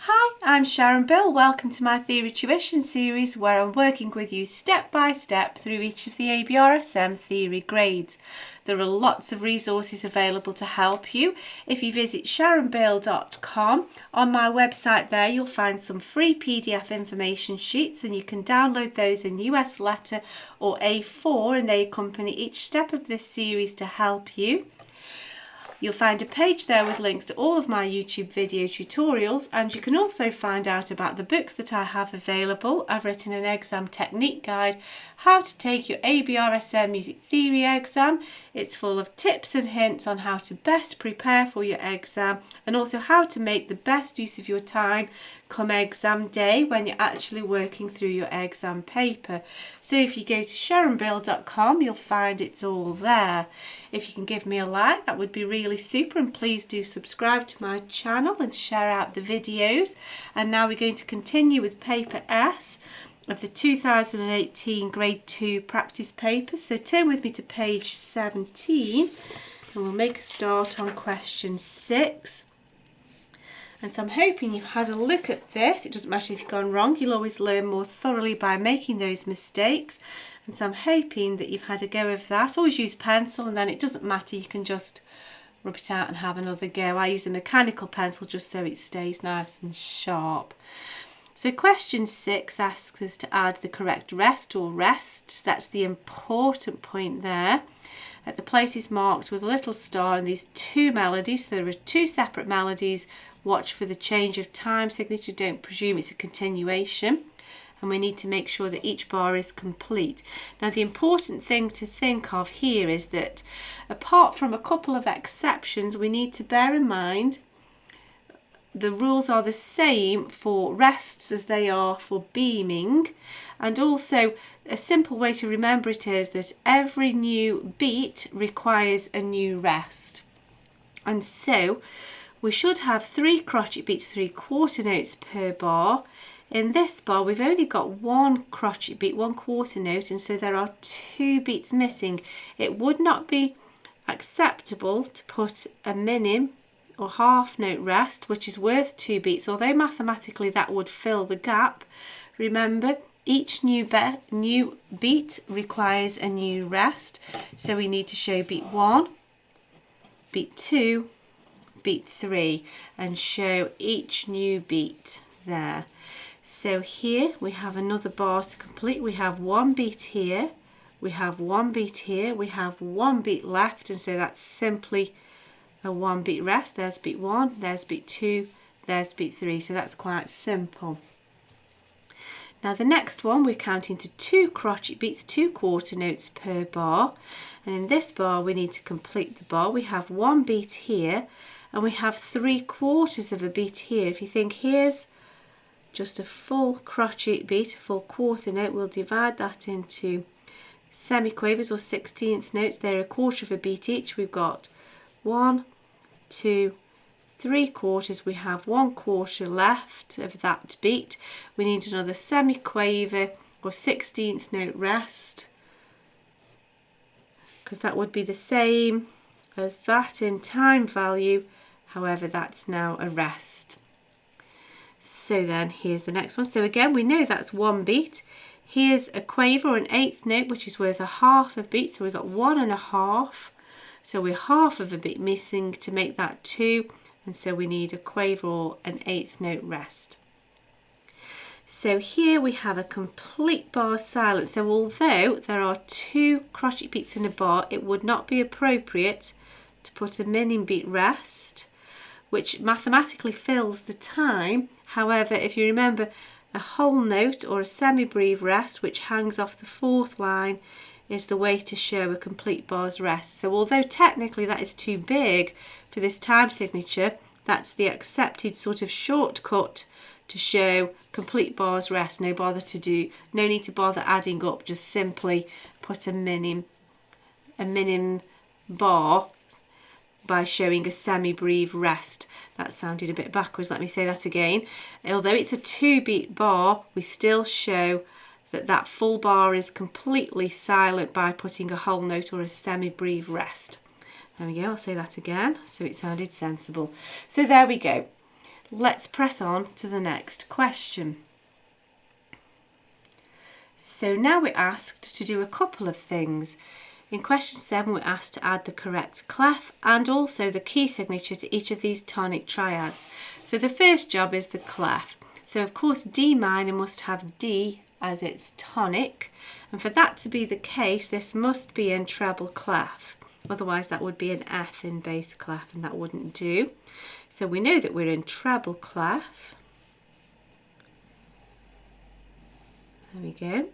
Hi, I'm Sharon Bill. Welcome to my Theory Tuition series where I'm working with you step by step through each of the ABRSM Theory grades. There are lots of resources available to help you. If you visit sharonbill.com, on my website there you'll find some free PDF information sheets and you can download those in US letter or A4 and they accompany each step of this series to help you. You'll find a page there with links to all of my YouTube video tutorials, and you can also find out about the books that I have available. I've written an exam technique guide, how to take your ABRSM Music Theory Exam. It's full of tips and hints on how to best prepare for your exam and also how to make the best use of your time come exam day when you're actually working through your exam paper. So if you go to sharonbill.com, you'll find it's all there. If you can give me a like, that would be really super, and please do subscribe to my channel and share out the videos. And now we're going to continue with paper S of the 2018 grade 2 practice paper. So turn with me to page 17 and we'll make a start on question 6. And so I'm hoping you've had a look at this. It doesn't matter if you've gone wrong, you'll always learn more thoroughly by making those mistakes. And so I'm hoping that you've had a go of that. Always use pencil, and then it doesn't matter, you can just rub it out and have another go. I use a mechanical pencil just so it stays nice and sharp. So question 6 asks us to add the correct rest or rests. That's the important point there. At the places marked with a little star and these two melodies. So there are two separate melodies. Watch for the change of time signature. Don't presume it's a continuation. And we need to make sure that each bar is complete. Now the important thing to think of here is that apart from a couple of exceptions, we need to bear in mind the rules are the same for rests as they are for beaming, and also a simple way to remember it is that every new beat requires a new rest. And so we should have 3 crotchet beats, 3 quarter notes per bar. In this bar we've only got 1 crotchet beat, 1 quarter note, and so there are 2 beats missing. It would not be acceptable to put a minim or half note rest, which is worth 2 beats, although mathematically that would fill the gap. Remember, each new beat requires a new rest, so we need to show beat 1, beat 2, beat 3, and show each new beat there. So here we have another bar to complete. We have 1 beat here, we have 1 beat here, we have 1 beat left, and so that's simply a 1 beat rest. There's beat 1, there's beat 2, there's beat 3, so that's quite simple. Now the next one we're counting to 2 crotchet beats, 2 quarter notes per bar, and in this bar we need to complete the bar. We have 1 beat here and we have 3/4 of a beat here. If you think here's just a full crotchet beat, a full quarter note, we'll divide that into semiquavers or 16th notes. They're 1/4 of a beat each. We've got 1, 2, 3/4. We have 1/4 left of that beat. We need another semiquaver or 16th note rest, because that would be the same as that in time value. However, that's now a rest. So then here's the next one. So again, we know that's 1 beat. Here's a quaver or an 8th note, which is worth a half a beat. So we've got 1 1/2. So we're half of a beat missing to make that 2, and so we need a quaver or an 8th note rest. So here we have a complete bar silence. So although there are 2 crotchet beats in a bar, it would not be appropriate to put a minim beat rest, which mathematically fills the time. However, if you remember, a whole note or a semi-breve rest, which hangs off the 4th line, is the way to show a complete bar's rest. So although technically that is too big for this time signature, that's the accepted sort of shortcut to show complete bar's rest. No need to bother adding up, just simply put a minim bar by showing a semi-breve rest. That sounded a bit backwards, let me say that again. Although it's a 2 beat bar, we still show that full bar is completely silent by putting a whole note or a semi-breve rest. There we go, I'll say that again so it sounded sensible. So there we go. let's press on to the next question. So now we're asked to do a couple of things. In question 7, we're asked to add the correct clef and also the key signature to each of these tonic triads. So the first job is the clef. So of course D minor must have D as its tonic, and for that to be the case, this must be in treble clef. Otherwise that would be an F in bass clef, and that wouldn't do. So we know that we're in treble clef. There we go.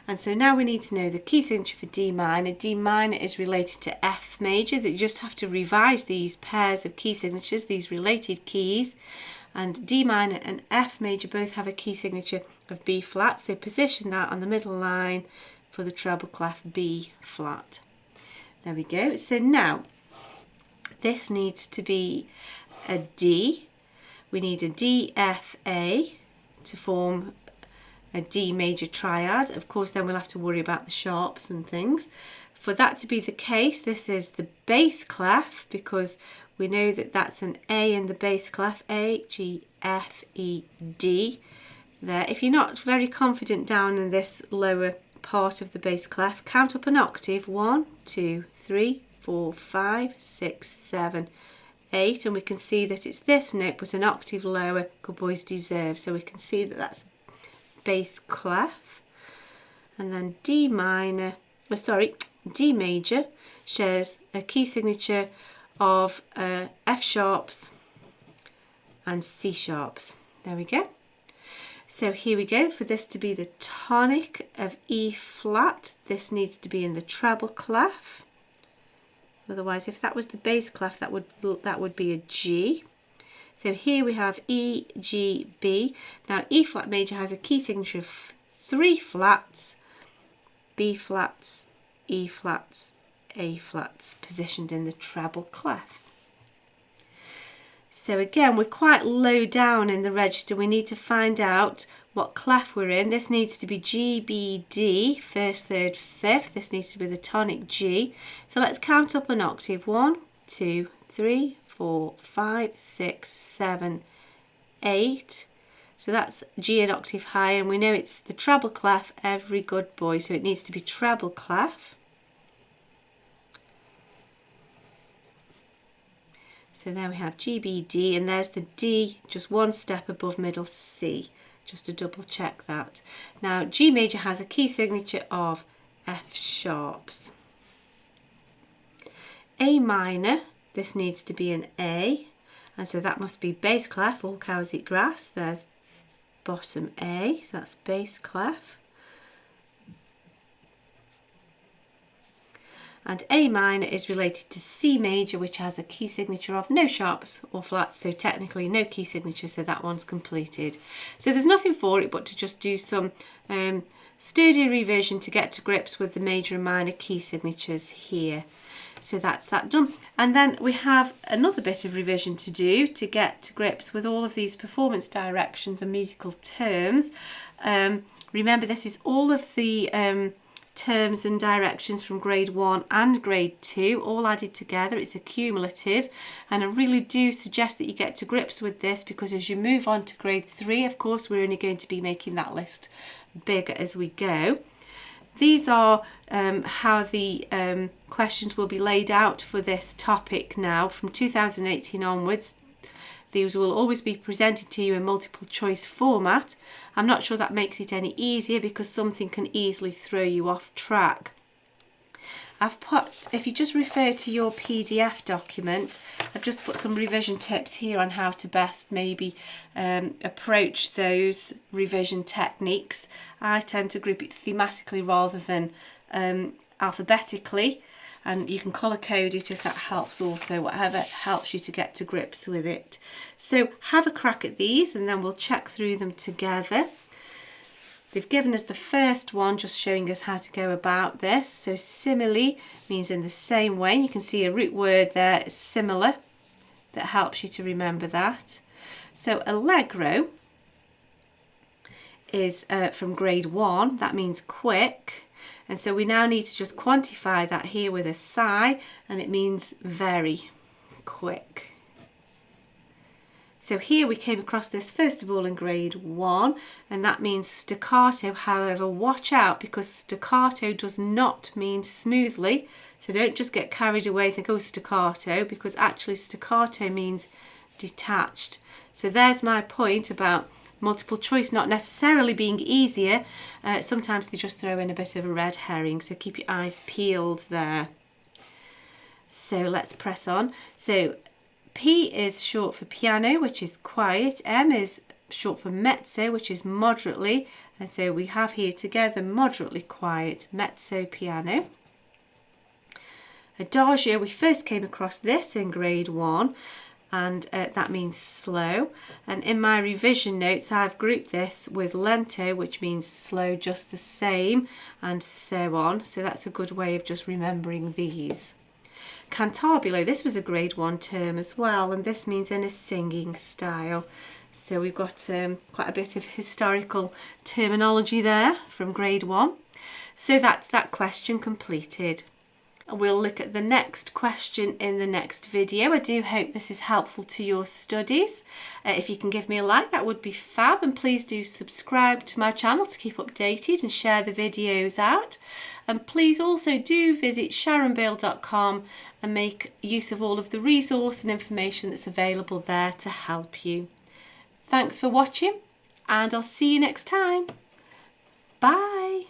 And so now we need to know the key signature for D minor. D minor is related to F major. That you just have to revise these pairs of key signatures, these related keys. And D minor and F major both have a key signature of B flat. So position that on the middle line for the treble clef B flat. There we go. So now this needs to be a D. We need a D, F, A to form a D major triad. Of course, then we'll have to worry about the sharps and things. For that to be the case, this is the bass clef, because we know that that's an A in the bass clef. A, G, F, E, D. There. If you're not very confident down in this lower part of the bass clef, count up an octave. 1, 2, 3, 4, 5, 6, 7, 8, and we can see that it's this note but an octave lower. Good boys deserve. So we can see that that's bass clef. And then D minor, D major shares a key signature of F sharps and C sharps. There we go. So here we go. For this to be the tonic of E flat, this needs to be in the treble clef. Otherwise, if that was the bass clef, that would be a G. So here we have E, G, B. Now E flat major has a key signature of 3 flats, B flats, E flats, A flats, positioned in the treble clef. So again, we're quite low down in the register. We need to find out what clef we're in. This needs to be G, B, D, first, third, fifth. This needs to be the tonic G. So let's count up an octave. 1, 2, 3, 4, 5, 6, 7, 8. So that's G an octave higher, and we know it's the treble clef, every good boy, so it needs to be treble clef. So there we have G, B, D, and there's the D just one step above middle C, just to double check that. Now G major has a key signature of F sharps. A minor, this needs to be an A, and so that must be bass clef, all cows eat grass. There's bottom A, so that's bass clef. And A minor is related to C major, which has a key signature of no sharps or flats, so technically no key signature, so that one's completed. So there's nothing for it but to just do some sturdy revision to get to grips with the major and minor key signatures here. So that's that done. And then we have another bit of revision to do to get to grips with all of these performance directions and musical terms. Remember, this is all of the terms and directions from grade 1 and grade 2 all added together. It's a cumulative, and I really do suggest that you get to grips with this, because as you move on to grade 3, of course, we're only going to be making that list bigger as we go. These are how the questions will be laid out for this topic now from 2018 onwards. These will always be presented to you in multiple choice format. I'm not sure that makes it any easier, because something can easily throw you off track. I've put, if you just refer to your PDF document, I've just put some revision tips here on how to best maybe approach those revision techniques. I tend to group it thematically rather than alphabetically, and you can colour code it if that helps also, whatever helps you to get to grips with it. So have a crack at these and then we'll check through them together. They've given us the first one just showing us how to go about this. So simile means in the same way. You can see a root word there, similar, that helps you to remember that. So allegro is from grade 1, that means quick. And so we now need to just quantify that here with a psi, and it means very quick. So here we came across this first of all in grade 1, and that means staccato. However, watch out, because staccato does not mean smoothly. So don't just get carried away and think, oh, staccato, because actually staccato means detached. So there's my point about multiple choice not necessarily being easier. Sometimes they just throw in a bit of a red herring, so keep your eyes peeled there. So let's press on. So P is short for piano, which is quiet. M is short for mezzo, which is moderately. And so we have here together moderately quiet, mezzo piano. Adagio, we first came across this in grade 1, and that means slow. And in my revision notes, I've grouped this with lento, which means slow just the same, and so on. So that's a good way of just remembering these. Cantabile, this was a grade 1 term as well, and this means in a singing style. So we've got quite a bit of historical terminology there from grade 1. So that's that question completed. We'll look at the next question in the next video. I do hope this is helpful to your studies. If you can give me a like, that would be fab, and please do subscribe to my channel to keep updated and share the videos out. And please also do visit sharonbale.com and make use of all of the resource and information that's available there to help you. Thanks for watching, and I'll see you next time. Bye.